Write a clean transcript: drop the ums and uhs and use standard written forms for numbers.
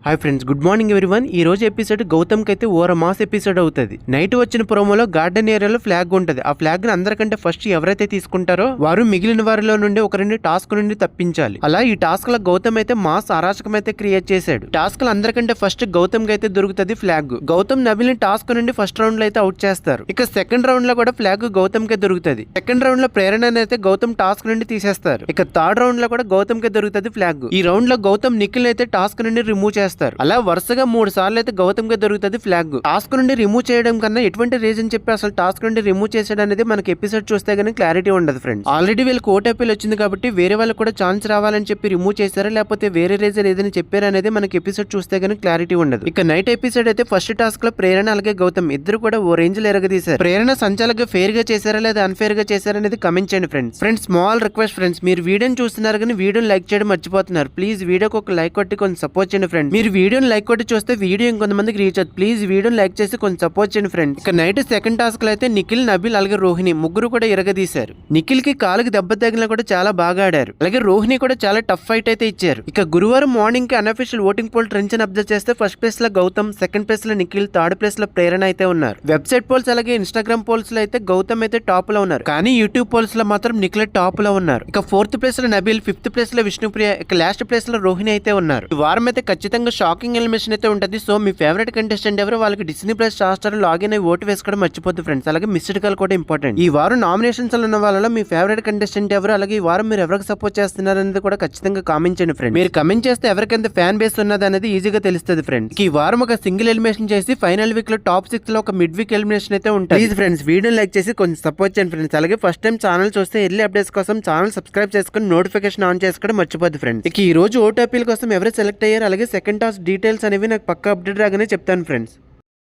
Hi friends, good morning everyone. ఈ రోజు episode Gautam కి అయితే ఓర మాస్ ఎపిసోడ్ అవుతుంది. నైట్ వచ్చిన ప్రోమోలో గార్డెన్ ఏరియాలో ఫ్లాగ్ ఉంటది. ఆ ఫ్లాగ్ ని అందరికంటే ఫస్ట్ ఎవరైతే తీసుకుంటారో వారు మిగిలిన వారిలో నుండి ఒక రెండు టాస్క్ నుండి తప్పించాలి. అలా ఈ టాస్క్ లో గౌతమ్ అయితే మాస్ అరాచకం అయితే క్రియేట్ చేశాడు. టాస్క్ లో అందరికంటే ఫస్ట్ గౌతమ్ కి అయితే దొరుకుతుంది ఫ్లాగ్. గౌతమ్ నబిల్ ని టాస్క్ నుండి ఫస్ట్ రౌండ్ లో అయితే అవుట్ చేస్తారు. ఇక సెకండ్ రౌండ్ లో కూడా ఫ్లాగ్ గౌతమ్ కే దొరుకుతుంది. సెకండ్ రౌండ్ లో ప్రేరణ అయితే గౌతమ్ టాస్క్ నుండి తీసేస్తారు. ఇక థర్డ్ రౌండ్ లో కూడా గౌతమ్ కే దొరుకుతుంది ఫ్లాగ్. ఈ రౌండ్ లో గౌతమ్ నిఖిల్ అయితే టాస్క్ నుండి రిమూవ్ చేస్తారు. అలా వరుసగా 3 సార్లు అయితే గౌతమ్ గా దొరుకుతుంది ఫ్లాగ్. టాస్క్ నుండి రిమూవ్ చేయడం కన్నా ఎటువంటి రీజన్ చెప్పి అసలు టాస్క్ నుండి రిమూవ్ చేసాడు అనేది మనకి ఎపిసోడ్ చూస్తే గానీ క్లారిటీ ఉండదు ఫ్రెండ్స్. ఆల్రెడీ వీళ్ళకి ఓటీపీలు వచ్చింది కాబట్టి వేరే వాళ్ళకి కూడా ఛాన్స్ రావాలని చెప్పి రిమూవ్ చేశారా లేకపోతే వేరే రీజన్ ఏదైనా చెప్పారా అనేది మనకి ఎపిసోడ్ చూస్తే గానీ క్లారిటీ ఉండదు. ఇక నైట్ ఎపిసోడ్ అయితే ఫస్ట్ టాస్క్ లో ప్రేరణ అలాగే గౌతమ్ ఇద్దరు కూడా ఓ రేంజ్ లో ఎరగదీశారు. ప్రేరణ సంచాలక ఫెయిర్ గా చేశారా లేదా అన్ఫేర్ గా చేశారా అనేది కమెంట్ చేయండి ఫ్రెండ్స్. స్మాల్ రిక్వెస్ట్ ఫ్రెండ్స్, మీరు వీడియోని చూస్తున్నారు కానీ వీడియోని లైక్ చేయడం మర్చిపోతున్నారు. ప్లీజ్ వీడియోకి ఒక లైక్ కొట్టి కొంచెం సపోర్ట్ చేయండి ఫ్రెండ్స్. మీరు వీడియోని లైక్ కొట్టి చూస్తే వీడియో ఇంకొంతమందికి రీచ్ అవుతుంది. ప్లీజ్ వీడియోని లైక్ చేసి కొంచెం సపోర్ట్ చేయండి ఫ్రెండ్స్. ఇక నైట్ సెకండ్ టాస్క్ లో అయితే నిఖిల్, నబిల్ అలాగే రోహిణి ముగ్గురు కూడా ఎరగదీశారు. నిఖిల్ కి కాలుకి దెబ్బ తగిలినా కూడా చాలా బాగా ఆడారు. అలాగే రోహిణి కూడా చాలా టఫ్ ఫైట్ అయితే ఇచ్చారు. ఇక గురువారం మార్నింగ్ కి unofficial voting poll trends observe చేస్తే ఫస్ట్ ప్లేస్ లో గౌతమ్, సెకండ్ ప్లేస్ లో నిఖిల్, థర్డ్ ప్లేస్ లో ప్రేరణ అయితే ఉన్నారు. వెబ్సైట్ పోల్స్ అలాగే ఇన్స్టాగ్రామ్ పోల్స్ లో అయితే గౌతమ్ అయితే టాప్ లో ఉన్నారు. కానీ యూట్యూబ్ పోల్స్ లో మాత్రం నిఖిల్ టాప్ లో ఉన్నారు. ఇక ఫోర్త్ ప్లేస్ లో నబిల్, ఫిఫ్త్ ప్లేస్ లో విష్ణుప్రియ, ఇక లాస్ట్ ప్లేస్ లో రోహిణి అయితే ఉన్నారు. ఈ వారం అయితే ఖచ్చితంగా షాకింగ్ ఎలిమినేషన్ అయితే ఉంటది. సో మీ ఫేవరెట్ కంటెస్టెంట్ ఎవరు వాళ్ళకి డిస్నీ ప్లస్ స్టార్ లాగిన్ అయ్యి ఓటు వేసుకోవడం మర్చిపోద్దు ఫ్రెండ్స్. అలాగే మిస్డ్ కాల్ కూడా ఇంపార్టెంట్. ఈ వారం నామినేషన్స్ లో ఉన్న వాళ్ళలో మీ ఫేవరెట్ కంటెస్టెంట్ ఎవరు, అలాగే ఈ వారం మీరు ఎవరికి సపోర్ట్ చేస్తున్నారు అనేది కూడా ఖచ్చితంగా కామెంట్ చేయండి ఫ్రెండ్స్. మీరు కమెంట్ చేస్తే ఎవరికైతే ఫ్యాన్ బేస్ ఉన్నది అనేది ఈజీగా తెలుస్తుంది ఫ్రెండ్స్. ఈ వారం ఒక సింగిల్ ఎలిమినేషన్ చేసి ఫైనల్ వీక్ లో టాప్ 6 లో ఒక మిడ్ వీక్ ఎలిమినేషన్ అయితే ఉంటుంది. ప్లీజ్ ఫ్రెండ్స్ వీడియో లైక్ చేసి కొంచెం సపోర్ట్ చేయండి ఫ్రెండ్స్. అలాగే ఫస్ట్ టైం ఛానల్ చూస్తే ఎర్లీ అప్డేట్స్ కోసం ఛానల్ సబ్స్క్రైబ్ చేసుకుని నోటిఫికేషన్ ఆన్ చేసుకోవడం మర్చిపోద్దు ఫ్రెండ్స్. ఇక ఈ రోజు ఓటు అప్పీల్ కోసం ఎవరు సెలెక్ట్ అయ్యారు అలాగే సెకండ్ టాస్ డీటెయిల్స్ అనేవి నాకు పక్కా అప్డేట్ రాగానే చెప్తాను ఫ్రెండ్స్.